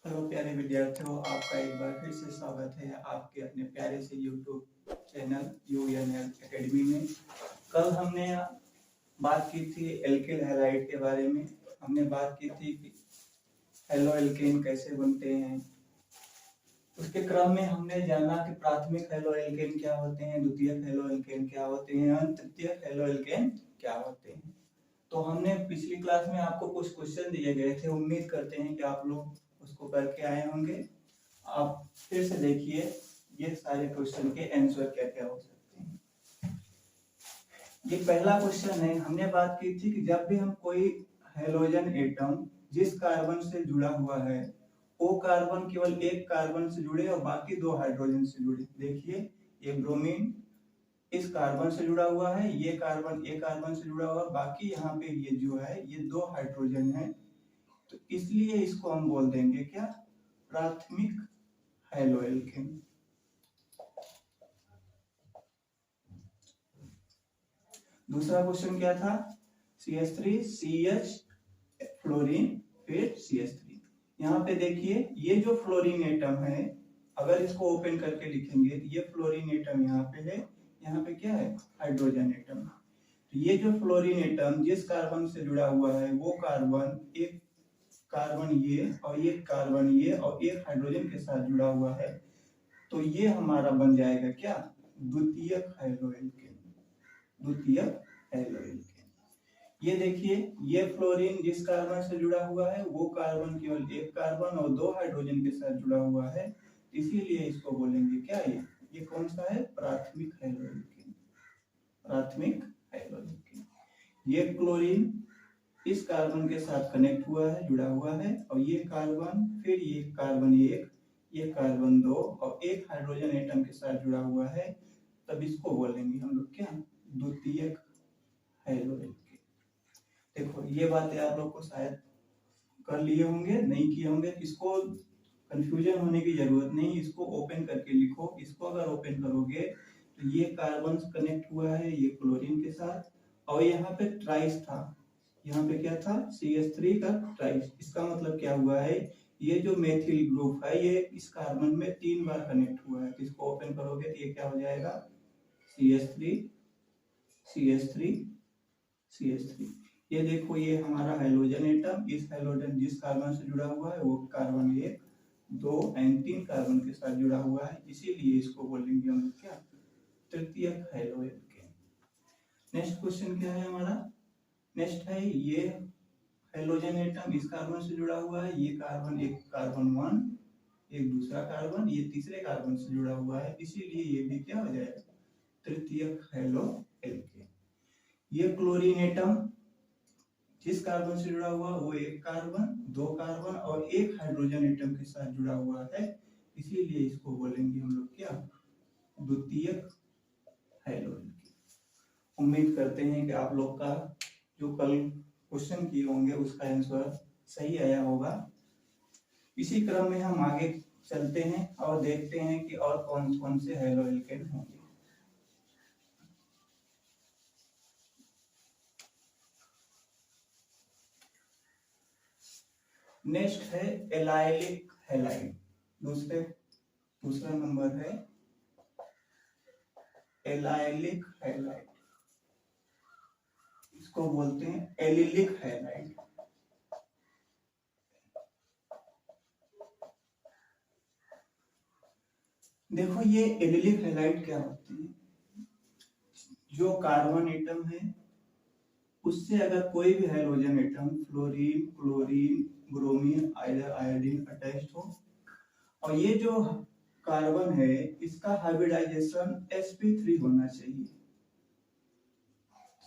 Hello प्यारे विद्यार्थियों, आपका एक बार फिर से स्वागत है आपके अपने प्यारे से YouTube चैनल UNL एकेडमी में। कल हमने बात की थी एल्किल हैलाइड के बारे में। हमने बात की थी कि हेलो एल्केन कैसे बनते हैं। उसके क्रम में हमने जाना कि प्राथमिक हेलो एल्केन क्या होते हैं, द्वितीयक हेलो एल्केन क्या होते हैं और तृतीयक हेलो एल्केन क्या होते हैं। तो हमने पिछली क्लास में आपको कुछ क्वेश्चन दिए गए थे, उम्मीद करते हैं कि आप लोग उसको करके आए होंगे। आप फिर से देखिए ये सारे क्वेश्चन के आंसर क्या क्या हो सकते हैं। ये पहला क्वेश्चन है, हमने बात की थी कि जब भी हम कोई हेलोजन एटम जिस कार्बन से जुड़ा हुआ है वो कार्बन केवल एक कार्बन से जुड़े और बाकी दो हाइड्रोजन से जुड़े। देखिए ये ब्रोमीन इस कार्बन से जुड़ा हुआ है, ये कार्बन एक कार्बन से जुड़ा हुआ है, बाकी यहाँ पे ये जो है ये दो हाइड्रोजन है, तो इसलिए इसको हम बोल देंगे क्या, प्राथमिक हेलो एल्केन। दूसरा क्वेश्चन क्या था, CH3 CH फ्लोरीन फिर CH3। यहाँ पे देखिए ये जो फ्लोरीन एटम है, अगर इसको ओपन करके लिखेंगे तो ये फ्लोरीन एटम यहाँ पे है, यहाँ पे क्या है हाइड्रोजन एटम। तो ये जो फ्लोरीन एटम जिस कार्बन से जुड़ा हुआ है वो कार्बन एक कार्बन ये और एक कार्बन ये और एक हाइड्रोजन के साथ जुड़ा हुआ है, तो ये हमारा बन जाएगा क्या, द्वितीयक हेलो एल्केन। द्वितीयक हेलो एल्केन। ये देखिए ये फ्लोरीन जिस कार्बन से जुड़ा हुआ है वो कार्बन केवल एक कार्बन और दो हाइड्रोजन के साथ जुड़ा हुआ है, इसीलिए इसको बोलेंगे क्या, ये कौन सा है, प्राथमिक हेलो एल्केन। प्राथमिक हेलो एल्केन। ये क्लोरीन इस कार्बन के साथ कनेक्ट हुआ है, जुड़ा हुआ है, और ये कार्बन फिर ये कार्बन एक, ये कार्बन दो और एक हाइड्रोजन एटम के साथ जुड़ा हुआ है, तब इसको बोलेंगे हम लोग क्या, द्वितीयक हेलो एल्केन। देखो ये बातें आप लोग को शायद कर लिए होंगे, नहीं किए होंगे, इसको कंफ्यूजन होने की जरूरत नहीं, इसको ओपन करके लिखो। इसको अगर ओपन करोगे तो ये कार्बन कनेक्ट हुआ है ये क्लोरीन के साथ, और यहाँ पे ट्राइस था, यहाँ पे क्या था CH3 का ट्राइस। इसका मतलब क्या हुआ है, ये जो मेथिल ग्रुप है ये इस कार्बन में 3 बार कनेक्ट हुआ है। इसको ओपन करोगे तो ये क्या हो जाएगा, CH3 CH3 CH3। ये देखो ये हमारा हाइड्रोजन एटम, इस हाइड्रोजन जिस कार्बन से जुड़ा हुआ है वो कार्बन एक, दो एंड 3 कार्बन के साथ जुड़ा हुआ है, इसीलिए इसको बोलेंगे हम क्या, तृतीयक हेलो एल्केन। नेक्स्ट क्वेश्चन क्या है हमारा, नेक्स्ट है ये हाइड्रोजन एटम इस कार्बन से जुड़ा हुआ है, ये कार्बन एक कार्बन 1, एक दूसरा कार्बन ये तीसरे कार्बन से जुड़ा हुआ है, इसीलिए ये भी क्या हो जाएगा, तृतीयक हेलो एल्केन। ये क्लोरीन एटम जिस कार्बन से जुड़ा हुआ वो एक कार्बन, दो कार्बन और एक हाइड्रोजन एटम के साथ जुड़ा हुआ है, इसीलिए इसको बोलेंगे हम लोग क्या, द्वितीयक हेलो एल्केन। उम्मीद करते हैं कि आप लोग का जो कल क्वेश्चन किए होंगे उसका आंसर सही आया होगा। इसी क्रम में हम आगे चलते हैं और देखते हैं कि और कौन कौन से हेलो एल्केन होंगे। नेक्स्ट है एलाइलिक हैलाइड। दूसरा नंबर है एलाइलिक हैलाइड, इसको बोलते हैं एलिलिक हैलाइड। देखो ये एलिलिक हैलाइड क्या होती है, जो कार्बन एटम है उससे अगर कोई भी hydrogen atom fluorine chlorine bromine iodine attached हो, और ये जो कार्बन है इसका हाइब्रिडाइजेशन sp3 होना चाहिए।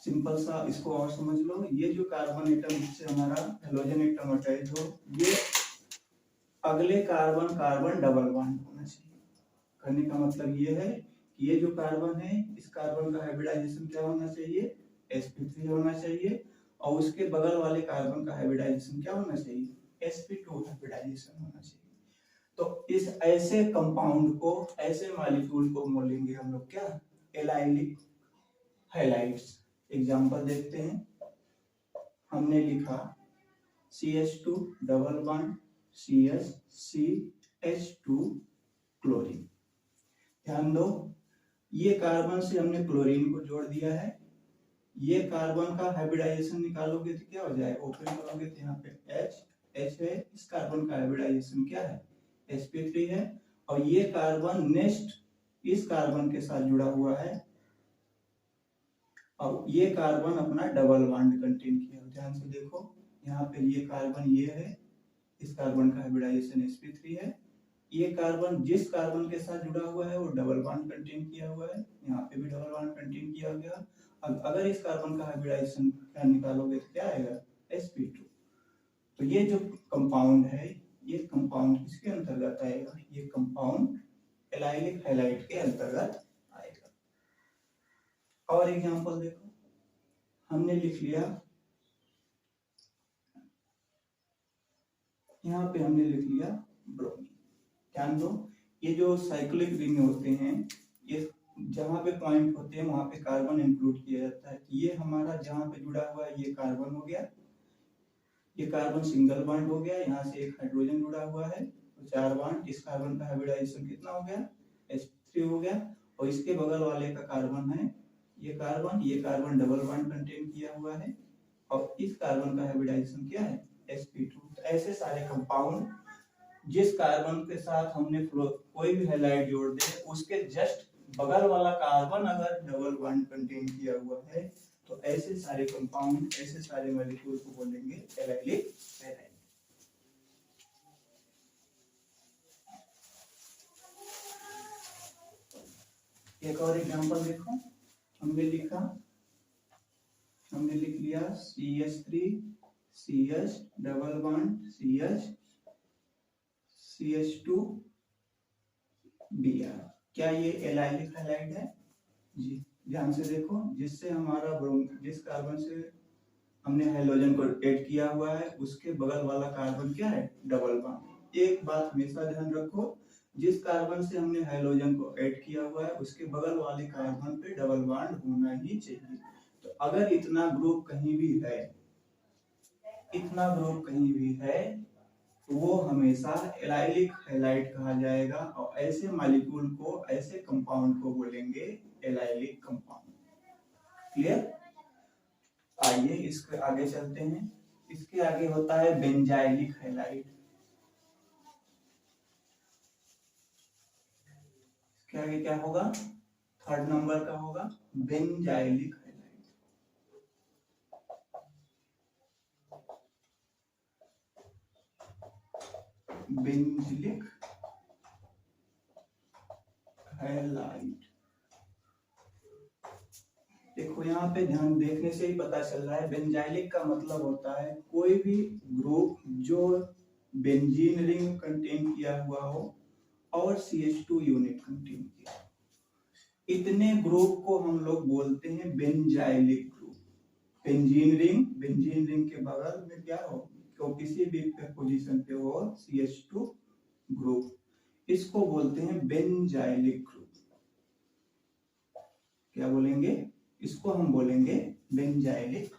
सिंपल सा इसको और समझ लो, ये जो कार्बन एटम जिससे हमारा हाइड्रोजन एटम अटैच हो, ये अगले कार्बन कार्बन डबल बॉन्ड होना चाहिए। कहने का मतलब ये है कि ये जो कार्बन है इस कार्बन का हाइब्रिडाइजेशन क्या होना चाहिए, sp3 होना चाहिए, और उसके बगल वाले कार्बन का हाइब्रिडाइजेशन क्या होना चाहिए, sp2 हाइब्रिडाइजेशन होना चाहिए। तो इस ऐसे कंपाउंड को, ऐसे मॉलिक्यूल को बोलेंगे हम लोग क्या, एलाइलिक हैलाइड्स। एग्जांपल देखते हैं, हमने लिखा CH2 double bond CH2 chlorine. ध्यान दो, ये कार्बन से हमने क्लोरीन को जोड़ दिया है। ये कार्बन का हाइब्रिडाइजेशन निकालोगे तो क्या हो जाएगा, ओपन करोगे तो यहाँ पे H है, इस कार्बन का हाइब्रिडाइजेशन क्या है, sp3 है। और ये कार्बन नेक्स्ट इस कार्बन के साथ जुड़ा हुआ है और ये कार्बन अपना डबल बॉन्ड कंटेन किया। ध्यान से देखो, यहाँ पे ये कार्बन ये है, इस कार्बन का हाइब्रिडाइजेशन sp3 है। ये कार्बन जिस कार्बन के साथ जुड़ा हुआ है वो डबल बॉन्ड कंटेन किया हुआ है, यहाँ पे भी डबल बॉन्ड कंटेन किया गया। अब अगर इस कार्बन का हाइब्रिडाइजेशन क्या निकालोगे तो क्या आएगा, sp2। तो ये जो कंपाउंड है, ये कंपाउंड किसके अंतर्गत आएगा, ये कंपाउंड एलाइलिक हैलाइड के अंतर्गत आएगा। और एग्जांपल देखो, हमने लिख लिया, यहाँ पे हमने लिख लिया ब्रोमीन। ध्यान दो, ये जो साइक्लिक रिंग होते हैं, ये जहाँ पे पॉइंट होते हैं वहां पे कार्बन इंक्लूड किया जाता है। ये हमारा जहाँ पे जुड़ा हुआ है ये कार्बन हो गया, ये कार्बन सिंगल बॉन्ड हो गया, यहाँ से एक हाइड्रोजन जुड़ा हुआ है तो 4 बॉन्ड। इस कार्बन का हाइब्रिडाइजेशन कितना हो गया, sp3 हो गया। और इसके बगल वाले का कार्बन है ये कार्बन डबल बॉन्ड कंटेन किया हुआ है और इस कार्बन का हाइब्रिडाइजेशन क्या है, sp2। तो ऐसे सारे कंपाउंड जिस कार्बन के साथ हमने कोई भी हैलाइड जोड़ दे, उसके जस्ट बगल वाला कार्बन अगर डबल बॉन्ड कंटेन किया हुआ है तो ऐसे सारे कंपाउंड, ऐसे सारे मॉलिक्यूल को बोलेंगे एलाइलिक हैलाइड। एक और एग्जांपल देखो, हमने लिख लिया CH3 CH double bond CH CH2 Br। क्या ये एलाइलिक हैलाइड है जी? ध्यान से देखो, जिससे हमारा जिस कार्बन से हमने हाइड्रोजन को ऐड किया हुआ है उसके बगल वाला कार्बन क्या है, डबल बॉन्ड। एक बात हमेशा ध्यान रखो, जिस कार्बन से हमने हाइड्रोजन को ऐड किया हुआ है उसके बगल वाले कार्बन पे डबल बॉन्ड होना ही चाहिए। तो अगर इतना ग्रुप कहीं भी है तो वो हमेशा एलाइलिक हैलाइड कहा जाएगा और ऐसे मॉलिक्यूल को, ऐसे कंपाउंड को बोलेंगे एलाइलिक कंपाउंड। क्लियर? आइए इसके आगे चलते हैं। इसके आगे होता है बेंजाइलिक हैलाइड। इसके आगे क्या होगा, 3rd नंबर का होगा बेंजाइलिक हैलाइड। Benzylic halide. देखो यहाँ पे ध्यान देखने से ही पता चल रहा है, बेंजाइलिक का मतलब होता है कोई भी ग्रुप जो बेंजीन रिंग कंटेन किया हुआ हो और CH2 यूनिट कंटेन किया हो, इतने ग्रुप को हम लोग बोलते हैं बेंजाइलिक ग्रुप। बेंजीन रिंग के बगल में क्या हो, तो किसी भी पोजीशन पे हो CH2 ग्रुप, इसको बोलते हैं बेंजाइलिक ग्रुप। क्या बोलेंगे, इसको हम बोलेंगे बेंजाइलिक।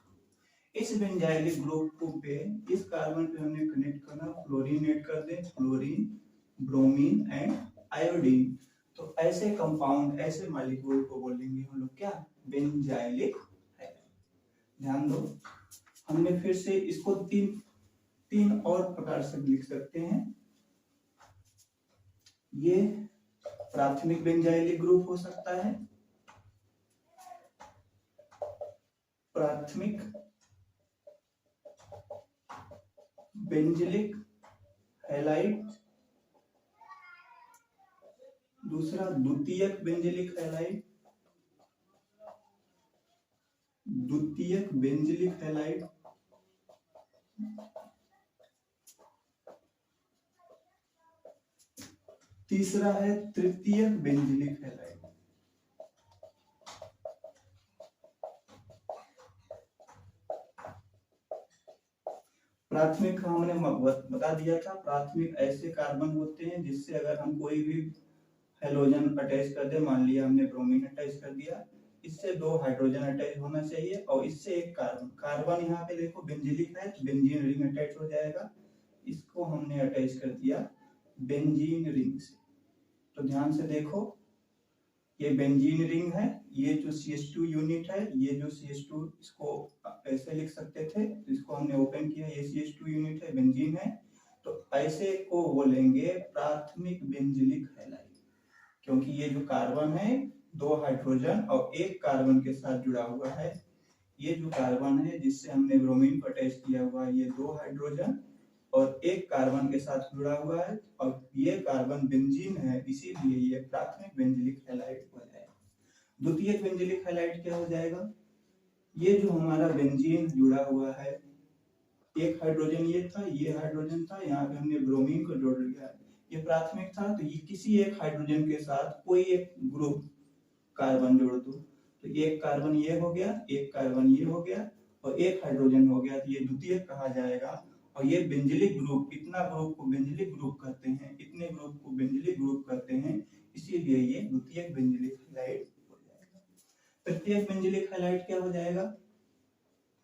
इस बेंजाइलिक ग्रुप को पे इस कार्बन पे हमने कनेक्ट करना, फ्लोरीन ऐड कर दें, फ्लोरीन, ब्रोमीन एंड आयोडीन। तो ऐसे कंपाउंड, ऐसे मॉलिक्यूल को बोलेंगे हम लोग क्या, बेंजाइलिक हैलाइड। ध्यान दो, हमने फिर से इसको तीन और प्रकार से लिख सकते हैं। ये प्राथमिक बेंजाइलिक ग्रुप हो सकता है, प्राथमिक बेंजिलिक हैलाइड, दूसरा द्वितीयक बेंजिलिक हैलाइड, द्वितीयक बेंजिलिक हैलाइड, तीसरा है तृतीयक बेंजिलिक हैलाइड। प्राथमिक हमने बता दिया था, प्राथमिक ऐसे कार्बन होते हैं जिससे अगर हम कोई भी हैलोजन अटैच कर दे, मान लिया हमने ब्रोमीन अटैच कर दिया, इससे 2 हाइड्रोजन अटैच होना चाहिए और इससे एक कार्बन। कार्बन यहाँ पे देखो बेंजिलिक है, बेंजीन रिंग अटैच हो जाएगा, इसको इसको हमने अटैच कर दिया बेंजीन रिंग से। तो ध्यान से देखो, ये बेंजीन रिंग है, ये जो CH2 यूनिट है, ये जो CH2, इसको ऐसे लिख सकते थे, इसको हमने ओपन किया, ये CH2 यूनिट है, बेंजीन है। तो ऐसे को बोलेंगे प्राथमिक बेंजिलिक हैलाइड, क्योंकि ये जो कार्बन है 2 हाइड्रोजन और 1 कार्बन के साथ जुड़ा हुआ है। ये जो कार्बन है जिससे हमने ब्रोमीन को अटैच किया हुआ है, ये 2 हाइड्रोजन और 1 कार्बन के साथ जुड़ा हुआ है, और ये कार्बन बेंजीन है, इसीलिए ये प्राथमिक बेंजिलिक हैलाइड हो जाएगा। द्वितीयक बेंजिलिक हैलाइड क्या हो जाएगा? ये जो हमारा बेंजीन जुड़ा हुआ है, एक हाइड्रोजन ये था, ये हाइड्रोजन था, यहाँ पे हमने ब्रोमीन को जोड़ लिया, ये प्राथमिक था, तो ये किसी एक हाइड्रोजन के साथ कोई एक ग्रुप कार्बन जोड़ दो, तो एक कार्बन ये हो गया, एक कार्बन ये हो गया और एक हाइड्रोजन हो गया, तो ये द्वितीयक कहा जाएगा। और ये बेंजिलिक ग्रुप, इतना ग्रुप को बेंजिलिक ग्रुप कहते हैं, इतने ग्रुप को बेंजिलिक ग्रुप कहते हैं, इसीलिए ये द्वितीयक बेंजिलिक हैलाइड हो जाएगा। तृतीयक बेंजिलिक हैलाइड क्या हो जाएगा?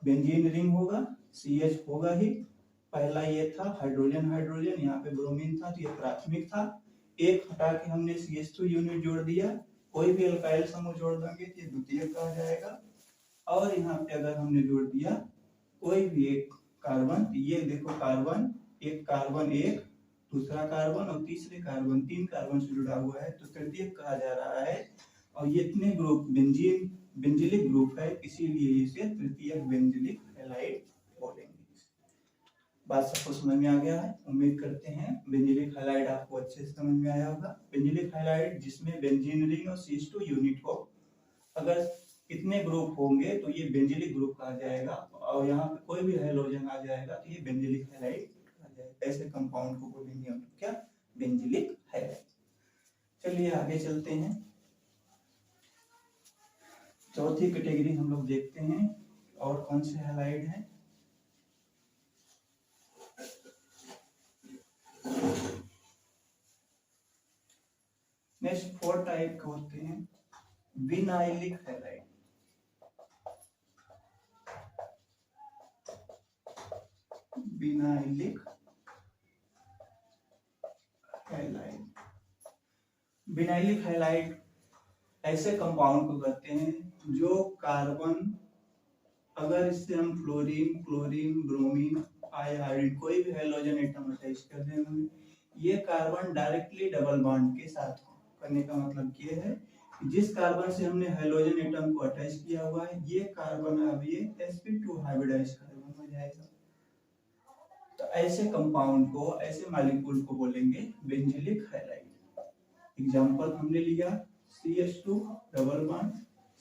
बेंजीन रिंग होगा, CH होगा ही, पहला ये था हाइड्रोजन हाइड्रोजन, यहाँ पे ब्रोमीन था, तो ये प्राथमिक था, एक हटा के हमने CH2 यूनिट जोड़ दिया, कोई भी अल्काइल समूह जोड़ देंगे तो ये द्वितीयक कहा जाएगा। और यहाँ पे अगर हमने जोड़ दिया कोई भी एक कार्बन, ये देखो कार्बन, एक कार्बन, एक दूसरा कार्बन और तीसरे कार्बन, 3 कार्बन से जुड़ा हुआ है, तो तृतीयक कहा जा रहा है। और ये इतने ग्रुप बेंजीन बेंजिलिक ग्रुप है, इसीलिए इसे तृतीयक बेंजिलिक हैलाइड बोलेंगे। बात सबको समझ में आ गया है? उम्मीद करते हैं बेंजिलिक हैलाइड आपको अच्छे से समझ में आया होगा। बेंजिलिक हैलाइड जिसमें बेंजीन रिंग और CH2 यूनिट हो, अगर इतने ग्रुप होंगे तो ये बेंजिलिक ग्रुप कहा जाएगा, और यहाँ पे कोई भी हैलोजन आ जाएगा तो ये बेंजिलिक हैलाइड कहा जाएगा। ऐसे कंपाउंड को बोलेंगे हम क्या? Benzylic halide. चलिए आगे चलते हैं। चौथी कैटेगरी हम लोग देखते हैं और कौन से हैलाइड हैं। नेक्स्ट 4 टाइप के होते हैं vinylic halide. Vinylic halide, vinylic halide ऐसे कंपाउंड को कहते हैं जो कार्बन, अगर इससे हम फ्लोरीन, क्लोरीन, ब्रोमीन, आयोडीन कोई भी हैलोजन एटम अटैच कर देंगे, ये कार्बन डायरेक्टली डबल बॉन्ड के साथ करने का मतलब ये है कि जिस कार्बन से हमने हैलोजन एटम को अटैच किया हुआ है, ये कार्बन अब ये sp2 हाइब्रिडाइज कार्बन हो जाएगा। तो ऐसे कंपाउंड को, ऐसे मॉलिक्यूल को बोलेंगे बेंजिलिक हैलाइड। एग्जांपल हमने लिया CH2 double bond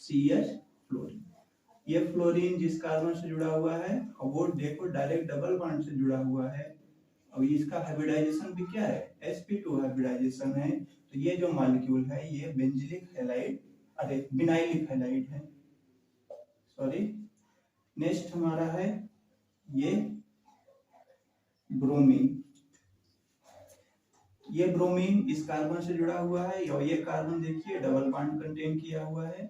CH fluorine. ये फ्लोरीन जिस कार्बन से जुड़ा हुआ है, और वो देखो डायरेक्ट डबल बॉन्ड से जुड़ा हुआ है, और इसका हाइब्रिडाइजेशन भी क्या है? sp2 हाइब्रिडाइजेशन है। तो ये जो मॉलिक्यूल है ये बेंजिलिक हैलाइड, अरे विनाइलिक हैलाइड है, सॉरी। नेक्स्ट हमारा है ये ब्रोमीन। ये ब्रोमीन इस कार्बन से जुड़ा हुआ है, और ये कार्बन देखिए डबल बॉन्ड कंटेन किया हुआ है,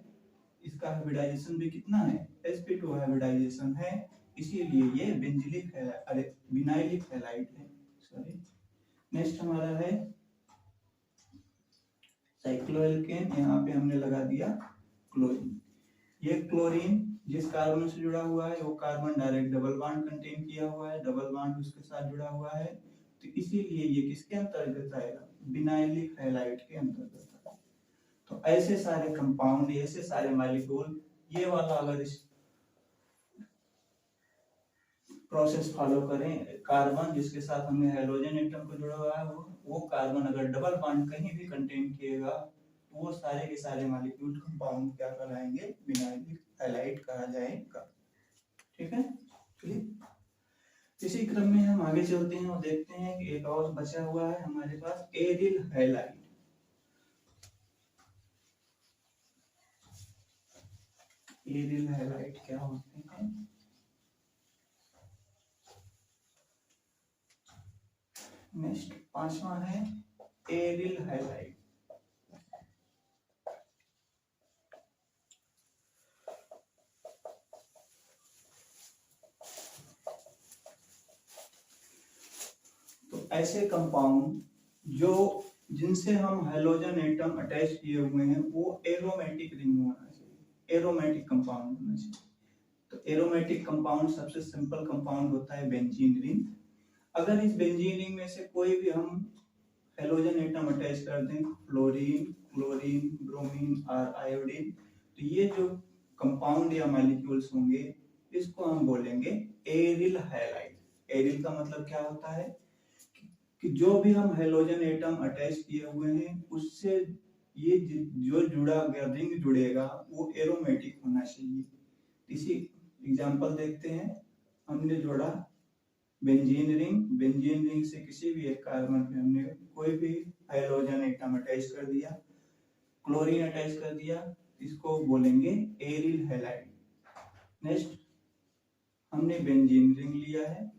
इसका हाइब्रिडाइजेशन भी कितना है? sp2 हाइब्रिडाइजेशन है, इसीलिए ये बेंजिलिक है, अरे विनाइलिक हैलाइड है, सॉरी। नेक्स्ट हमारा है साइक्लोएल्केन, यहाँ पे हमने लगा दिया क्लोरीन। ये क्लोरीन जिस कार्बन से जुड़ा हुआ है वो carbon direct double bond contain किया हुआ है, डबल बॉन्ड उसके साथ जुड़ा हुआ है, तो इसीलिए ये किसके अंतर्गत आएगा? विनाइलिक हैलाइड के अंतर्गत आएगा। तो ऐसे सारे कंपाउंड, ऐसे सारे मॉलिक्यूल, ये वाला अगर इस प्रोसेस फॉलो करें, कार्बन जिसके साथ हमने हैलोजन एटम को जुड़ा हुआ है, वो कार्बन अगर डबल बॉन्ड कहीं भी कंटेन किएगा, तो वो सारे के सारे मॉलिक्यूल कंपाउंड क्या कहलाएंगे? विनाइलिक हैलाइड कहा जाएगा। ठीक है, चलिए इसी क्रम में हम आगे चलते हैं और देखते हैं कि एक और बचा हुआ है हमारे पास एरिल हैलाइड। एरिल हैलाइड क्या होते हैं? नेक्स्ट 5वां है एरिल हैलाइड। तो ऐसे कंपाउंड जो जिनसे हम हेलोजन एटम अटैच किए हुए हैं वो एरोमेटिक रिंग होना चाहिए, एरोमेटिक कंपाउंड होना चाहिए। तो एरोमेटिक कंपाउंड सबसे सिंपल कंपाउंड होता है बेंजीन रिंग। अगर इस बेंजीन रिंग में से कोई भी हम हेलोजन एटम अटैच कर दें, फ्लोरीन, क्लोरीन, ब्रोमीन और आयोडीन, तो ये जो कंपाउंड या मॉलिक्यूल्स होंगे इसको हम बोलेंगे एरिल हैलाइड। एरिल का मतलब क्या होता है कि जो भी हम हेलोजन एटम अटैच किए हुए हैं उससे ये जो जुड़ा रिंग जुड़ेगा वो एरोमेटिक होना चाहिए। इसी एग्जांपल देखते हैं। हमने जोड़ा बेंजीन रिंग, बेंजीन रिंग से किसी भी एक कार्बन पे हमने कोई भी हाइड्रोजन एटम अटैच कर दिया, क्लोरीन अटैच कर दिया, इसको बोलेंगे एरिल हैलाइड। नेक्स्ट हमने बेंजीन रिंग लिया है,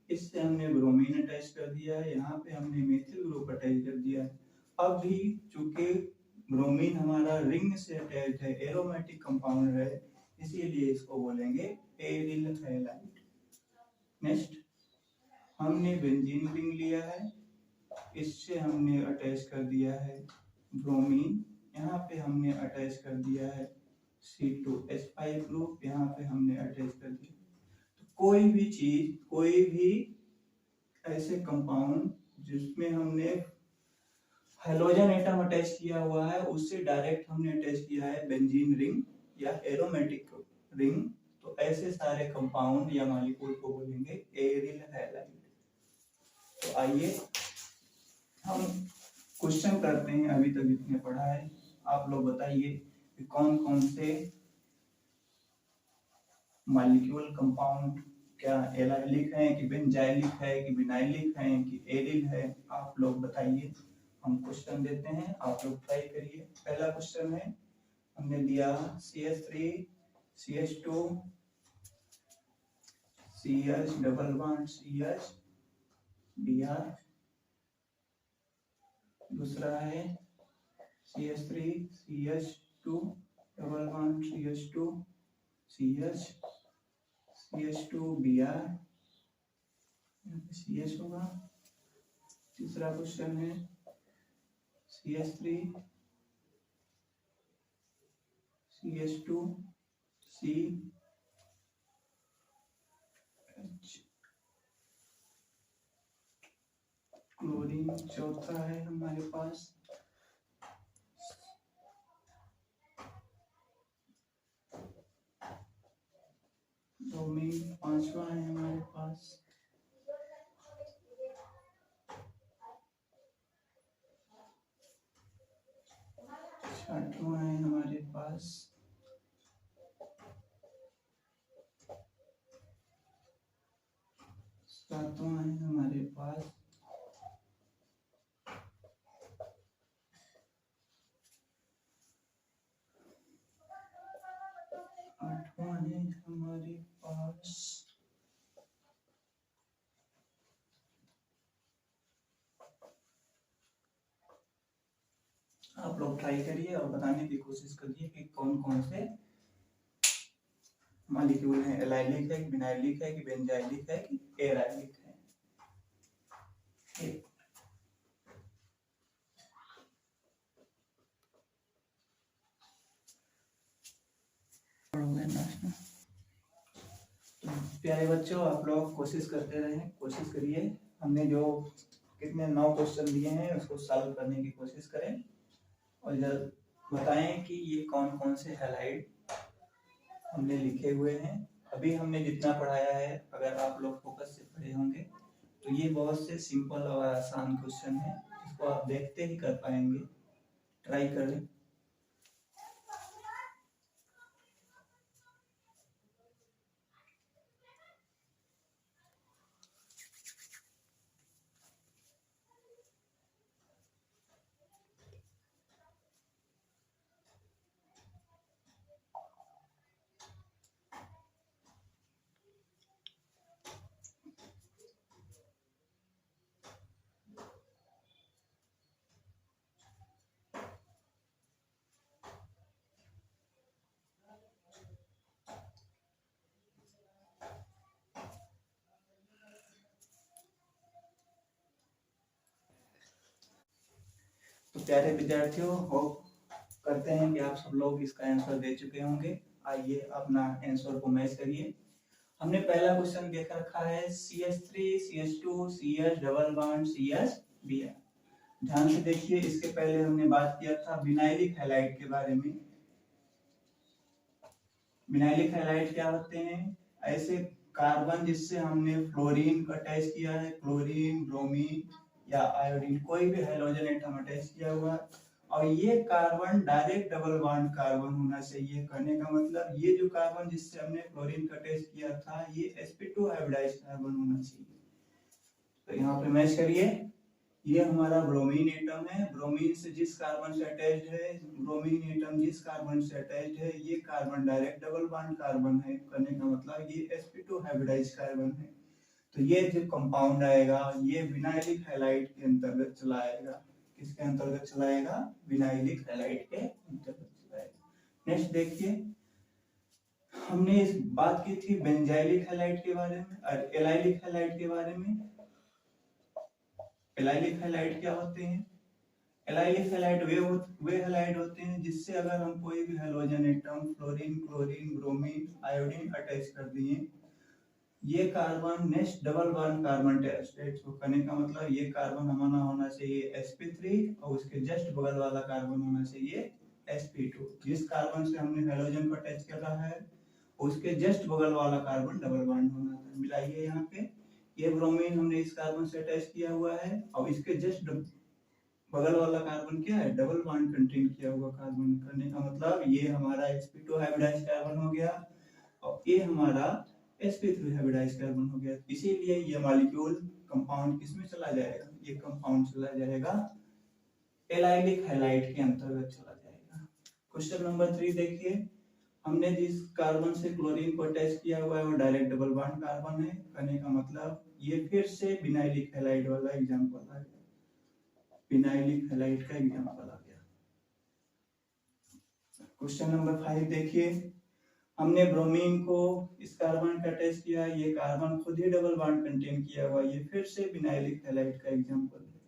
इससे हमने ब्रोमीन अटैच कर दिया है, यहाँ पे हमने मेथिल ग्रुप अटैच कर दिया है। अब भी चूंकि ब्रोमीन हमारा रिंग से अटैच है, एरोमेटिक कंपाउंड है, इसीलिए इसको बोलेंगे एरिल हैलाइड। नेक्स्ट हमने बेंजीन रिंग लिया है, इससे हमने अटैच कर दिया है ब्रोमीन, यहाँ पे हमने अटैच कर दिया है C2H5 ग्रुप, यहाँ पे हमने अटैच कर दिया। तो कोई भी चीज, कोई भी ऐसे कंपाउंड जिसमें हमने हेलोजन एटम अटैच किया हुआ है उससे डायरेक्ट हमने अटैच किया है बेंजीन रिंग या एरोमेटिक रिंग, तो ऐसे सारे कंपाउंड या मॉलिक्यूल को बोलेंगे एरिल हैलाइड। तो आइए हम क्वेश्चन करते हैं। अभी तक जितने पढ़ा है आप लोग बताइए कि कौन कौन से मॉलिक्यूल कंपाउंड, क्या एलाइलिक है कि बेंजाइलिक है कि विनाइलिक है कि एरिल है, आप लोग बताइए। हम क्वेश्चन देते हैं, आप लोग ट्राई करिए। पहला क्वेश्चन है, हमने दिया CH3 CH2 CH double bond CH Br। दूसरा है CH3 CH2 double bond CH2 CH CH2 Br, CH होगा। तीसरा क्वेश्चन है CH3 CH2 CH, क्लोरीन चौथा है हमारे पास, ब्रोमीन पांचवा है हमारे पास, छठवां है हमारे पास, सातवां है हमारे पास, आठवां है हमारे पास, आप लोग ट्राई करिए और बताने की कोशिश करिए कि कौन कौन से मॉलिक्यूल है, एलाइलिक है कि विनाइलिक है कि बेंजाइलिक है कि एराइलिक है। तो प्यारे बच्चों, आप लोग कोशिश करते रहें, कोशिश करिए। हमने जो कितने 9 क्वेश्चन दिए हैं उसको सॉल्व करने की कोशिश करें और जब बताएं कि ये कौन कौन से हैलाइड हमने लिखे हुए हैं। अभी हमने जितना पढ़ाया है अगर आप लोग फोकस से पढ़े होंगे तो ये बहुत से सिंपल और आसान क्वेश्चन है, इसको आप देखते ही कर पाएंगे। ट्राई करें। प्यारे विद्यार्थियों, होप करते हैं कि आप सब लोग इसका आंसर दे चुके होंगे। आइए अपना आंसर को मैच करिए। हमने पहला क्वेश्चन देख रखा है CH3 CH2 CH double bond CH Br। ध्यान से देखिए, इसके पहले हमने बात किया था विनाइलिक हैलाइड के बारे में। विनाइलिक हैलाइड क्या होते हैं? ऐसे कार्बन जिससे हमने फ्लोरीन को अटैच किया है, क्लोरीन, ब्रोमीन या आयोडीन, कोई भी हैलोजन एटम अटैच किया हुआ है, और ये carbon direct double bond carbon होना चाहिए। कहने का मतलब ये जो कार्बन जिससे हमने फ्लोरीन को अटैच किया था, ये sp2 हाइब्रिडाइज्ड कार्बन होना चाहिए। तो यहाँ पे मैच करिए, ये हमारा ब्रोमीन एटम है। ब्रोमीन से जिस कार्बन से अटैच्ड है, ब्रोमीन एटम जिस कार्बन से अटैच्ड है, ये carbon direct double bond carbon है। करने का मतलब ये sp2 हाइब्रिडाइज्ड कार्बन है। तो ये जो कंपाउंड आएगा, ये विनाइलिक हैलाइड के अंतर्गत चला आएगा। किसके अंतर्गत चलाएगा? विनाइलिक हैलाइड के अंतर्गत चलाएगा। नेक्स्ट देखिए, हमने इस बात की थी बेंजाइलिक हैलाइड के बारे में और एलाइलिक हैलाइड के बारे में। एलाइलिक हैलाइड क्या होते हैं? एलाइलिक हैलाइड वे हैलाइड होते हैं जिससे अगर हम कोई भी halogen atom fluorine, chlorine, bromine, iodine attach कर दिए, ये carbon next double bond carbon attach करने का मतलब ये कार्बन हमारा होना चाहिए sp3 और उसके जस्ट बगल वाला कार्बन होना चाहिए sp2। जिस कार्बन से हमने हैलोजन को अटैच कर रहा है, उसके जस्ट बगल वाला कार्बन डबल बॉन्ड होना चाहिए। मिलाइए यहाँ पे, ये ब्रोमीन हमने इस कार्बन से अटैच किया हुआ है और इसके जस्ट बगल वाला कार्बन क्या है? डबल बॉन्ड कंटेन किया हुआ कार्बन। करने का मतलब ये हमारा sp2 हाइब्रिडाइज्ड कार्बन हो गया और ये हमारा sp3 हाइब्रिडाइज्ड कार्बन हो गया। इसीलिए ये मॉलिक्यूल कंपाउंड किसमें चला जाएगा? ये कंपाउंड चला जाएगा एलाइलिक हैलाइड के अंतर्गत चला जाएगा। क्वेश्चन नंबर 3 देखिए, हमने जिस कार्बन से क्लोरीन को अटैच किया हुआ है वो डायरेक्ट डबल बॉन्ड कार्बन है। कहने का मतलब ये फिर से विनाइलिक हैलाइड वाला एग्जांपल आ गया। विनाइलिक हैलाइड का एग्जांपल आ गया। क्वेश्चन नंबर 5 देखिए, हमने ब्रोमीन को इस कार्बन का अटैच किया, ये कार्बन खुद ही डबल बॉन्ड कंटेन किया हुआ, ये फिर से विनाइलिक हैलाइड का एग्जांपल है।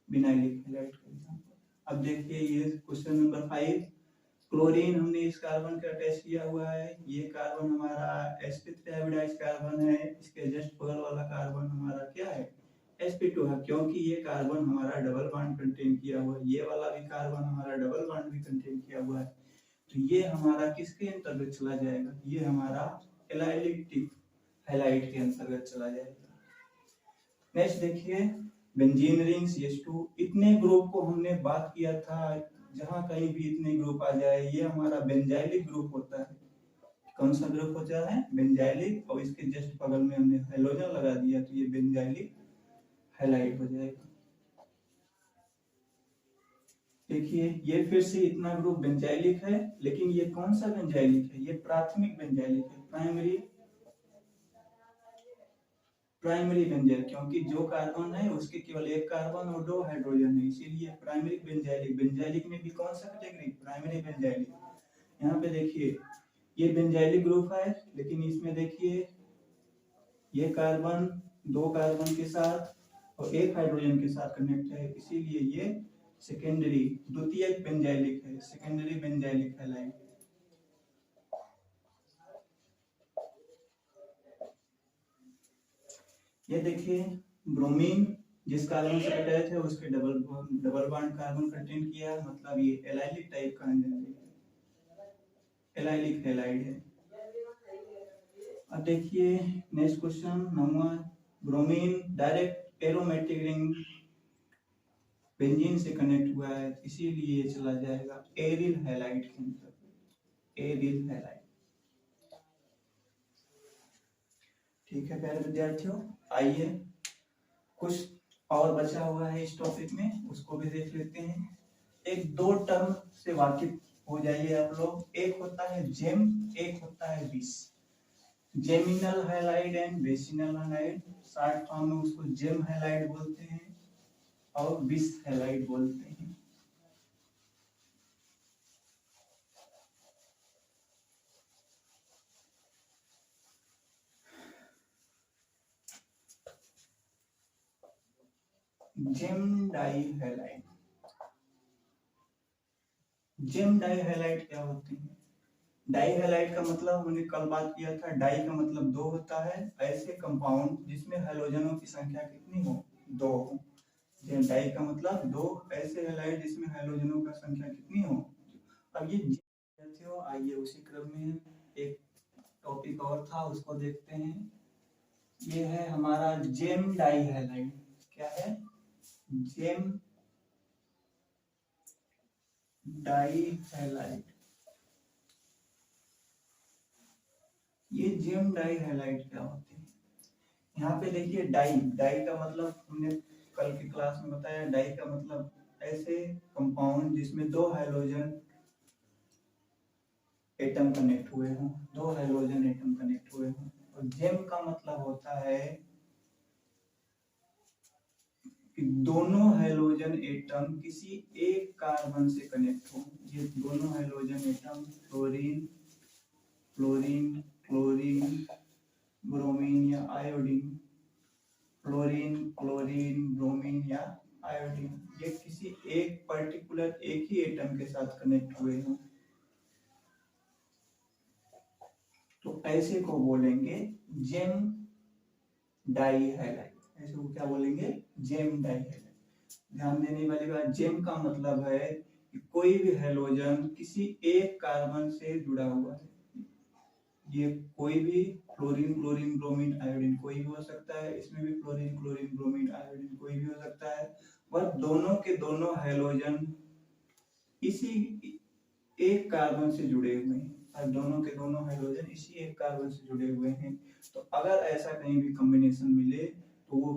विनाइलिक हैलाइड का एग्जांपल। अब देखिए ये क्वेश्चन नंबर 5, क्लोरीन हमने इस कार्बन का अटैच किया हुआ है, ये कार्बन हमारा sp3 हाइब्रिडाइज्ड कार्बन है, इसके जस्ट बगल वाला कार्बन हमारा क्या है? sp2 है, क्योंकि ये कार्बन हमारा डबल बॉन्ड कंटेन किया हुआ है। ये वाला भी कार्बन हमारा डबल बॉन्ड भी कंटेन किया हुआ है। तो ये हमारा किसके अंतर्गत चला जाएगा? ये हमारा एलाइलिक हैलाइड के अंतर्गत चला जाएगा। नेक्स्ट देखिए, बेंजीन रिंग CH2, इतने ग्रुप को हमने बात किया था, जहां कहीं भी इतने ग्रुप आ जाए, ये हमारा बेंजाइलिक ग्रुप होता है। कौन सा ग्रुप होता है? बेंजाइलिक, और इसके जस्ट बगल में हमने हैलोजन लगा दिया तो ये बेंजाइलिक हैलाइड हो जाएगा। देखिए ये फिर से इतना ग्रुप बेंजाइलिक है, लेकिन ये कौन सा बेंजाइलिक है? ये प्राथमिक बेंजाइलिक है, प्राइमरी बेंजाइल, क्योंकि जो कार्बन है उसके केवल एक कार्बन और 2 हाइड्रोजन है, इसीलिए प्राइमरी बेंजाइलिक। बेंजाइलिक में भी कौन सा कैटेगरी? Primary benzylic. यहाँ पे देखिए ये बेंजाइलिक ग्रुप है, लेकिन इसमें देखिए ये कार्बन 2 कार्बन के साथ और 1 हाइड्रोजन के साथ कनेक्ट है, इसीलिए ये सेकेंडरी द्वितीयक बेंजाइलिक है, सेकेंडरी बेंजाइलिक हैलाइड। ये देखिए ब्रोमीन जिस कार्बन से अटैच है उसके डबल बॉन्ड कार्बन कंटेन किया, मतलब ये एलाइलिक टाइप का एलाइलिक हैलाइड है। अब देखिए next question number, bromine direct aromatic ring benzene से कनेक्ट हुआ है, इसीलिए ये चला जाएगा एरिल हैलाइड के अंतर्गत। Aryl halide. ठीक है प्यारे विद्यार्थियों, आइए कुछ और बचा हुआ है इस टॉपिक में, उसको भी देख लेते हैं। एक 2 टर्म से वाकिफ हो जाइए आप लोग। एक होता है जेम, एक होता है विस। Geminal halide and vicinal halide, short form में उसको जेम हैलाइड बोलते हैं और विस हैलाइड बोलते हैं। Gem di halide, gem di halide क्या होते हैं? डाई हैलाइड का मतलब हमने कल बात किया था, डाई का मतलब दो होता है, ऐसे कंपाउंड जिसमें हैलोजनों की संख्या कितनी हो? दो हो। डाई का मतलब दो ऐसे हैलाइड जिसमें हैलोजनों का संख्या कितनी हो। अब ये विद्यार्थियों आइए उसी क्रम में एक टॉपिक और था उसको देखते हैं। ये है हमारा जेम डाई हैलाइड। क्या है? Gem di halide. ये जेम डाई हैलाइड क्या होते हैं? यहाँ पे देखिए डाई, डाई का मतलब हमने कल की क्लास में बताया, डाई का मतलब ऐसे कंपाउंड जिसमें दो हाइड्रोजन एटम कनेक्ट हुए हों, दो हाइड्रोजन एटम कनेक्ट हुए हों। और जेम का मतलब होता है कि दोनों हाइड्रोजन एटम किसी एक कार्बन से कनेक्ट हो। ये दोनों hydrogen atom fluorine fluorine chlorine bromine या आयोडीन, फ्लोरीन क्लोरीन ब्रोमीन या आयोडीन, ये किसी एक पर्टिकुलर एक ही एटम के साथ कनेक्ट हुए हों तो ऐसे को बोलेंगे जेम डाई हैलाइड। ऐसे को क्या बोलेंगे? Gem di halide. ध्यान देने वाली बात, जेम का मतलब है कि कोई भी हैलोजन किसी एक कार्बन से जुड़ा हुआ है। ये कोई भी फ्लोरीन क्लोरीन ब्रोमीन आयोडीन कोई भी हो सकता है, इसमें भी फ्लोरीन क्लोरीन ब्रोमीन आयोडीन कोई भी हो सकता है, वह दोनों के दोनों हैलोजन इसी एक कार्बन से जुड़े हुए हैं। और दोनों के दोनों हाइड्रोजन इसी एक कार्बन से जुड़े हुए हैं। तो अगर ऐसा कहीं भी कॉम्बिनेशन मिले तो वो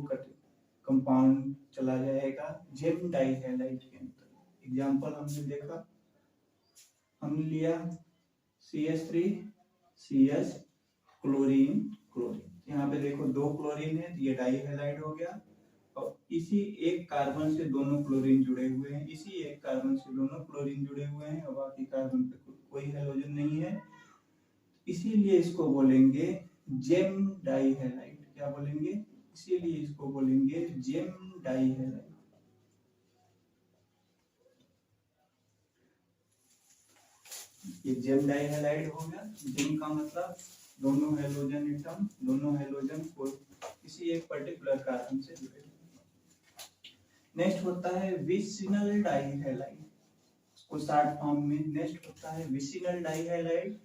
कंपाउंड चला जाएगा जेम डाई हैलाइड के अंदर। एग्जांपल हमने देखा, हमने लिया CH3 CH क्लोरीन क्लोरीन, यहाँ पे देखो दो क्लोरीन है, ये डाई हैलाइड हो गया। और इसी एक कार्बन से दोनों क्लोरीन जुड़े हुए हैं, इसी एक कार्बन से दोनों क्लोरीन जुड़े हुए हैं और बाकी कार्बन पे कोई हैलोजन नहीं है, इसीलिए इसको बोलेंगे जेम डाई हैलाइड। क्या बोलेंगे? इसीलिए इसको बोलेंगे जेम डाई हैलाइड। ये जेम डाई हैलाइड हो गया। जेम का मतलब दोनों हैलोजन एटम, दोनों हैलोजन को किसी एक पर्टिकुलर कार्बन से जुड़े हुए। नेक्स्ट होता है विसिनल डाई हैलाइड। उसको शॉर्ट फॉर्म में नेक्स्ट होता है vicinal die halide.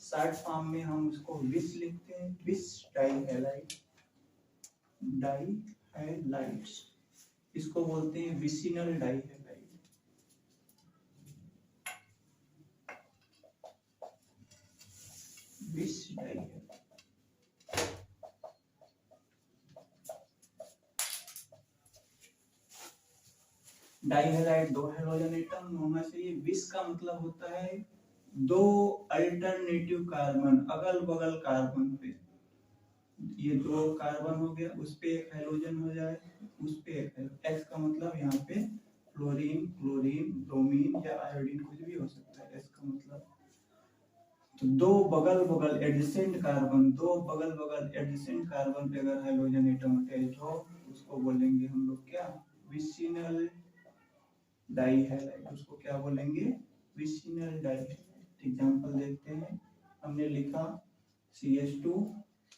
Short form में हम उसको विस लिखते हैं, विस डाई हैलाइड। डाई हैलाइड्स इसको बोलते हैं विसिनल डाई हैलाइड। विस डाई हैलाइड। डाई हैलाइड दो हैलोजन एटम होना चाहिए। विस का मतलब होता है दो अल्टरनेटिव कार्बन अगल बगल कार्बन पे, ये दो कार्बन हो गया, उस पे एक हाइड्रोजन हो जाए, उस पे एक। एक्स का मतलब यहाँ पे फ्लोरीन क्लोरीन ब्रोमीन या आयोडीन कुछ भी हो सकता है एक्स का मतलब। तो दो बगल बगल एडजेसेंट कार्बन, दो बगल बगल एडजेसेंट कार्बन पे अगर हाइड्रोजन एटम अटैच हो उसको बोलेंगे हम लोग क्या? Vicinal die halide. उसको क्या बोलेंगे? Vicinal die halide. एग्जांपल देखते हैं, हमने लिखा CH2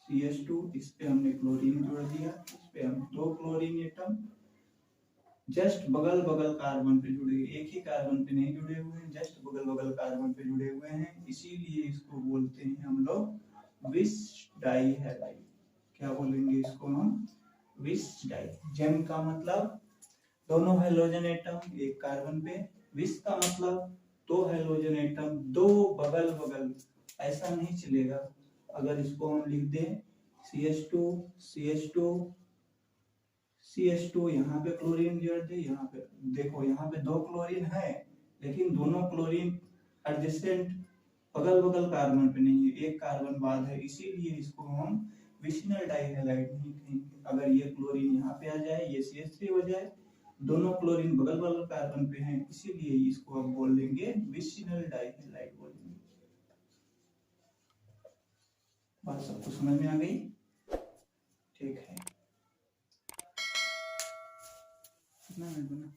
CH2, इस पे हमने क्लोरीन जोड़ दिया, इस पे हम दो क्लोरीन एटम जस्ट बगल बगल कार्बन पे जुड़े, एक ही कार्बन पे नहीं जुड़े हुए हैं, जस्ट बगल बगल कार्बन पे जुड़े हुए हैं, इसीलिए इसको बोलते हैं हम लोग विस डाई हैलाइड। क्या बोलेंगे इसको हम? विस डाई। जेम का मतलब दोनों हाइड्रोजन एटम एक कार्बन पे, विस का मतलब दो हाइड्रोजन एटम दो बगल बगल। ऐसा नहीं चलेगा अगर इसको हम लिख दें CH2 CH2 CH2, यहाँ पे क्लोरीन जोड़ दे, यहाँ पे देखो यहाँ पे दो क्लोरीन है लेकिन दोनों क्लोरीन एडजेसेंट बगल बगल कार्बन पे नहीं है, एक कार्बन बाद है, इसीलिए इसको हम विसिनल डाई हैलाइड नहीं कहेंगे। अगर ये क्लोरीन यहाँ पे आ जाए, ये CH3 हो जाए, दोनों क्लोरीन बगल बगल कार्बन पे हैं, इसीलिए इसको हम बोल देंगे विसिनल डाई हैलाइड बोलेंगे। बात सबको समझ में आ गई? ठीक है, कितना मिनट बना?